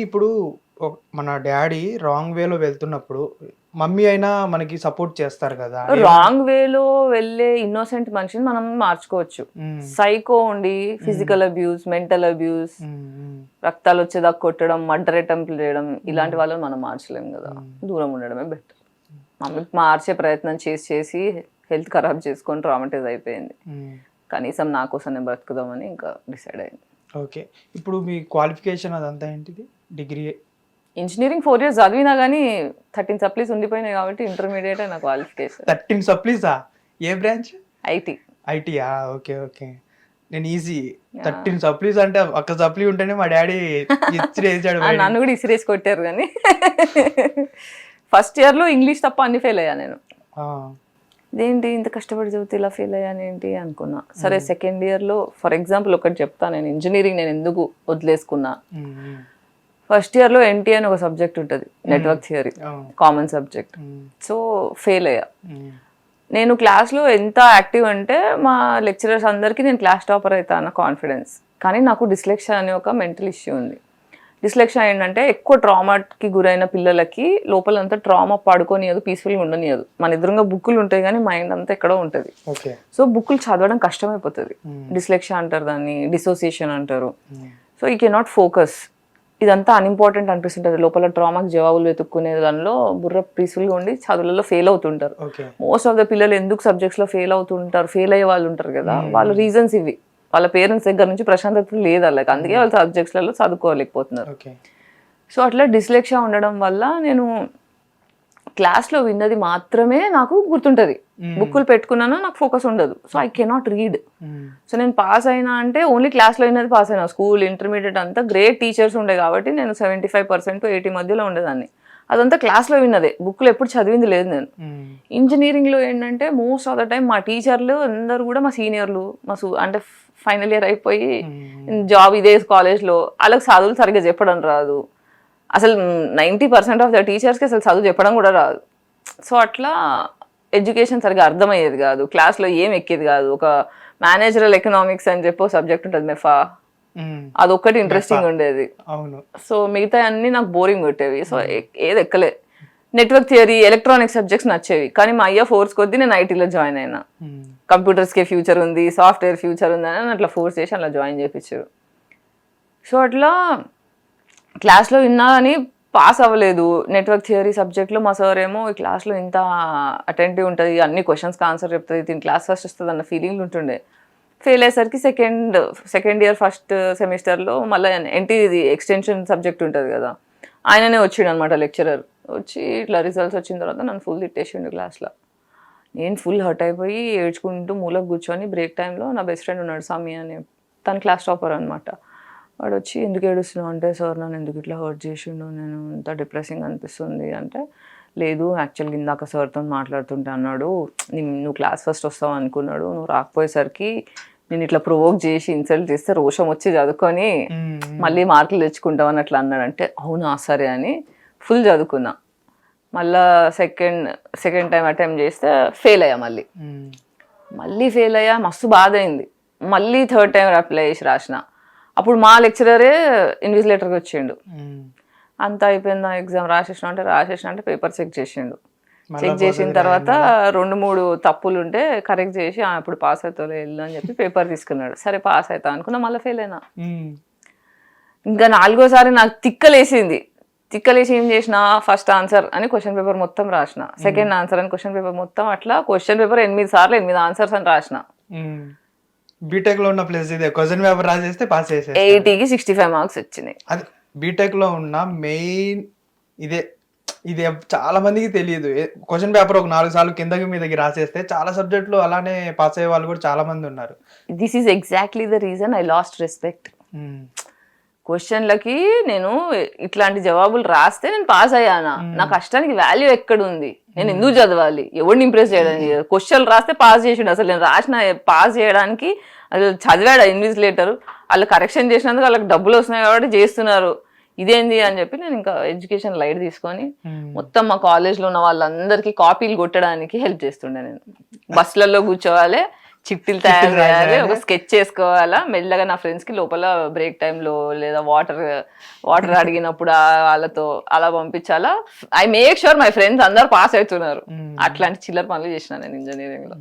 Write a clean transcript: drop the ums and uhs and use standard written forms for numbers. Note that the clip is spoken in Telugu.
ఇప్పుడు మన డాడీ రాంగ్ వేలో వెళ్తున్నప్పుడు మమ్మీ అయినా మనకి సపోర్ట్ చేస్తారు కదా. రాంగ్ వేలో వెళ్ళే ఇన్నోసెంట్ మనిషిని మనం మార్చుకోవచ్చు. సైకో ఉండి ఫిజికల్ అబ్యూస్, మెంటల్ అబ్యూస్, రక్తాలు వచ్చేదాకా కొట్టడం, మర్డర్ అటెంప్ట్ చేయడం, ఇలాంటి వాళ్ళని మనం మార్చలేము కదా. దూరం ఉండడమే బెటర్. మమ్మీ మార్చే ప్రయత్నం చేసి హెల్త్ ఖరాబ్ చేసుకొని ట్రామటైజ్ అయిపోయింది. కనీసం నా కోసం నేను బ్రతుకుదామని ఇంకా డిసైడ్ అయింది. ఓకే, ఇప్పుడు మీ క్వాలిఫికేషన్ అదంతా ఏంటిది? డిగ్రీ, ఇంజనీరింగ్ 4 years చదివినా కానీ 13 సప్లీస్ ఉండిపోయినాయి కాబట్టి ఇంటర్మీడియట్ నా క్వాలిఫికేషన్. 13 సప్లీసా? ఏ బ్రాంచ్? ఐటీ. ఐటీయా? Okay okay. నేను ఈజీ 13 సప్లీస్ అంటే ఒక్క సప్లీ ఉంటేనే మా డాడీ ఇసిరేసాడు. నన్ను కూడా ఇసిరేసి కొట్టారు కానీ ఫస్ట్ ఇయర్లో ఇంగ్లీష్ తప్ప అన్ని ఫెయిల్ అయ్యా నేను. ఇదేంటి ఇంత కష్టపడి చదివితే ఇలా ఫెయిల్ అయ్యానేంటి అనుకున్నా. సరే సెకండ్ ఇయర్లో ఫర్ ఎగ్జాంపుల్ ఒకటి చెప్తా, నేను ఇంజనీరింగ్ నేను ఎందుకు వదిలేసుకున్నా. ఫస్ట్ ఇయర్లో ఎన్టీ అని ఒక సబ్జెక్ట్ ఉంటుంది, network theory, common subject. So fail అయ్యా. నేను క్లాస్లో ఎంత యాక్టివ్ అంటే మా లెక్చరర్స్ అందరికీ నేను క్లాస్ టాపర్ అవుతా అన్న కాన్ఫిడెన్స్. కానీ నాకు డిస్లెక్సియా అనే ఒక మెంటల్ ఇష్యూ ఉంది. డిస్లెక్సియా ఏంటంటే ఎక్కువ ట్రామాకి గురైన పిల్లలకి లోపలంతా ట్రామా పడుకోనియదు, పీస్ఫుల్గా ఉండనియదు. మన ఎదురుగా బుక్కులు ఉంటాయి కానీ మైండ్ అంతా ఎక్కడో ఉంటుంది. సో బుక్కులు చదవడం కష్టమైపోతుంది. డిస్లెక్సియా అంటారు దాన్ని, డిసోసియేషన్ అంటారు. So you cannot focus. ఇదంతా అన్ఇంపార్టెంట్ అనిపిస్తుంటుంది. లోపల ట్రామాకి జవాబులు వెతుక్కునే దానిలో బుర్ర పీస్ఫుల్గా ఉండి చదువులలో ఫెయిల్ అవుతుంటారు. మోస్ట్ ఆఫ్ ద పిల్లలు ఎందుకు సబ్జెక్ట్స్లో ఫెయిల్ అవుతుంటారు, ఫెయిల్ అయ్యే వాళ్ళు ఉంటారు కదా, వాళ్ళ రీజన్స్ ఇవి. వాళ్ళ పేరెంట్స్ దగ్గర నుంచి ప్రశాంతత లేదు వాళ్ళకి, అందుకే వాళ్ళ సబ్జెక్ట్స్లలో చదువుకోలేకపోతున్నారు. సో అట్లా డిస్లెక్సియా ఉండడం వల్ల నేను క్లాస్లో విన్నది మాత్రమే నాకు గుర్తుంటుంది. బుక్కులు పెట్టుకున్నాను, నాకు ఫోకస్ ఉండదు. So I cannot read. So నేను పాస్ అయినా అంటే ఓన్లీ క్లాస్లో విన్నది పాస్ అయినా. స్కూల్, ఇంటర్మీడియట్ అంతా గ్రేట్ టీచర్స్ ఉండే కాబట్టి నేను 75% to 80 మధ్యలో ఉండేదాన్ని. అదంతా క్లాస్లో విన్నదే, బుక్లో ఎప్పుడు చదివింది లేదు నేను. ఇంజనీరింగ్లో ఏంటంటే మోస్ట్ ఆఫ్ ద టైం మా టీచర్లు అందరూ కూడా మా సీనియర్లు, అంటే ఫైనల్ ఇయర్ అయిపోయి జాబ్ ఇదే కాలేజ్లో, వాళ్ళకి చదువులు సరిగ్గా చెప్పడం రాదు. అసలు 90% ఆఫ్ ద టీచర్స్కి అసలు చదువు చెప్పడం కూడా రాదు. సో అట్లా ఎడ్యుకేషన్ సరిగ్గా అర్థమయ్యేది కాదు, క్లాస్లో ఏం ఎక్కేది కాదు. ఒక మేనేజరల్ ఎకనామిక్స్ అని చెప్పి సబ్జెక్ట్ ఉంటుంది, మెఫా, అదొక్కటి ఇంట్రెస్టింగ్ ఉండేది. సో మిగతా అన్ని నాకు బోరింగ్ కొట్టేవి. సో ఏది ఎక్కలే. నెట్వర్క్ థియరీ, ఎలక్ట్రానిక్ సబ్జెక్ట్స్ నచ్చేవి. కానీ మా అయ్య ఫోర్స్ కొద్దీ నేను ఐటీలో జాయిన్ అయినా. కంప్యూటర్స్కే ఫ్యూచర్ ఉంది, సాఫ్ట్వేర్ ఫ్యూచర్ ఉంది అని అట్లా ఫోర్స్ చేసి అట్లా జాయిన్ చేయించారు. సో అట్లా క్లాస్లో విన్నా అని పాస్ అవ్వలేదు. నెట్వర్క్ థియరీ సబ్జెక్ట్లో మా సార్ ఏమో ఈ క్లాస్లో ఇంత అటెంటివ్ ఉంటుంది, అన్ని క్వశ్చన్స్కి ఆన్సర్ చెప్తుంది, దీని క్లాస్ ఫస్ట్ వస్తుంది అన్న ఫీలింగ్ ఉంటుండే. ఫెయిల్ అయ్యేసరికి సెకండ్ ఇయర్ ఫస్ట్ సెమిస్టర్లో మళ్ళీ ఎన్టీది ఎక్స్టెన్షన్ సబ్జెక్ట్ ఉంటుంది కదా, ఆయననే వచ్చిండు అనమాట లెక్చరర్. వచ్చి ఇట్లా రిజల్ట్స్ వచ్చిన తర్వాత నన్ను ఫుల్ తిట్టేసిండు క్లాస్లో. నేను ఫుల్ హర్ట్ అయిపోయి ఏడ్చుకుంటూ మూలకు కూర్చొని బ్రేక్ టైంలో నా బెస్ట్ ఫ్రెండ్ ఉన్నాడు సమీ అని, తను క్లాస్ టాపర్ అనమాట. వాడు వచ్చి ఎందుకు ఏడుస్తున్నావు అంటే, సార్ నన్ను ఎందుకు ఇట్లా హర్ట్ చేసిండు, నేను ఇంత డిప్రెసింగ్ అనిపిస్తుంది అంటే, లేదు యాక్చువల్గా ఇందాక సార్తో మాట్లాడుతుంటే అన్నాడు నువ్వు క్లాస్ ఫస్ట్ వస్తావు అనుకున్నాడు, నువ్వు రాకపోయేసరికి నేను ఇట్లా ప్రొవోక్ చేసి ఇన్సల్ట్ చేస్తే రోషం వచ్చి చదువుకొని మళ్ళీ మార్కులు తెచ్చుకుంటావు అని అట్లా అన్నాడు. అంటే అవునా సరే అని ఫుల్ చదువుకున్నా. మళ్ళా సెకండ్ టైం అటెంప్ట్ చేస్తే ఫెయిల్ అయ్యా. మళ్ళీ ఫెయిల్ అయ్యా, మస్తు బాధ అయింది. మళ్ళీ థర్డ్ టైం అప్లై చేసి రాసిన. అప్పుడు మా లెక్చరరే ఇన్విజిలేటర్కి వచ్చిండు. అంతా అయిపోయిందా ఎగ్జామ్ రాసేసిన అంటే పేపర్ చెక్ చేసిండు. చెక్ చేసిన తర్వాత 2-3 తప్పులు ఉంటే కరెక్ట్ చేసి అప్పుడు పాస్ అవుతావు వెళ్ళు అని చెప్పి పేపర్ తీసుకున్నాడు. సరే పాస్ అవుతా అనుకున్నా, మళ్ళీ ఫెయిల్ అయినా. ఇంకా 4వ సారి నాకు తిక్కలేసి ఏం చేసిన, ఫస్ట్ ఆన్సర్ అని క్వశ్చన్ పేపర్ మొత్తం రాసిన, సెకండ్ ఆన్సర్ అని క్వశ్చన్ పేపర్ మొత్తం, అట్లా క్వశ్చన్ పేపర్ 8 సార్లు 8 ఆన్సర్స్ అని రాసిన. బీటెక్ లో ఉన్న ప్లేస్ ఇదే, క్వశ్చన్ పేపర్ రాసేస్తే పాస్ చేసేది. 80కి 65 మార్క్స్ వచ్చినాయి. అది బీటెక్ లో ఉన్న మెయిన్ ఇదే. ఇది చాలా మందికి తెలియదు. క్వశ్చన్ పేపర్ ఒక 4 సార్లు కిందకి మీదకి రాసేస్తే చాలా సబ్జెక్టులు అలానే పాస్ అయ్యే వాళ్ళు కూడా చాలా మంది ఉన్నారు. This is exactly the reason I lost respect. క్వశ్చన్లకి నేను ఇట్లాంటి జవాబులు రాస్తే నేను పాస్ అయ్యానా, నా కష్టానికి వాల్యూ ఎక్కడుంది, నేను ఎందుకు చదవాలి, ఎవరిని ఇంప్రెస్ చేయడానికి. క్వశ్చన్లు రాస్తే పాస్ చేసిండు, అసలు నేను రాసిన పాస్ చేయడానికి అసలు చదివాడు ఇన్విజిలేటర్, వాళ్ళు కరెక్షన్ చేసినందుకు వాళ్ళకి డబ్బులు వస్తున్నాయి కాబట్టి చేస్తున్నారు, ఇదేంది అని చెప్పి నేను ఇంకా ఎడ్యుకేషన్ లైట్ తీసుకొని మొత్తం మా కాలేజ్లో ఉన్న వాళ్ళందరికీ కాపీలు కొట్టడానికి హెల్ప్ చేస్తుండే. నేను బస్సులలో కూర్చోవాలి, చిట్టీలు తయారు చేయాలి, ఒక స్కెచ్ చేసుకోవాలా, మెల్లగా నా ఫ్రెండ్స్ కి లోపల బ్రేక్ టైంలో లేదా వాటర్ అడిగినప్పుడు వాళ్ళతో అలా పంపించాలా. I make sure my friends అందరు పాస్ అవుతున్నారు. అట్లాంటి చిల్లర పనులు చేసిన నేను ఇంజనీరింగ్ లో.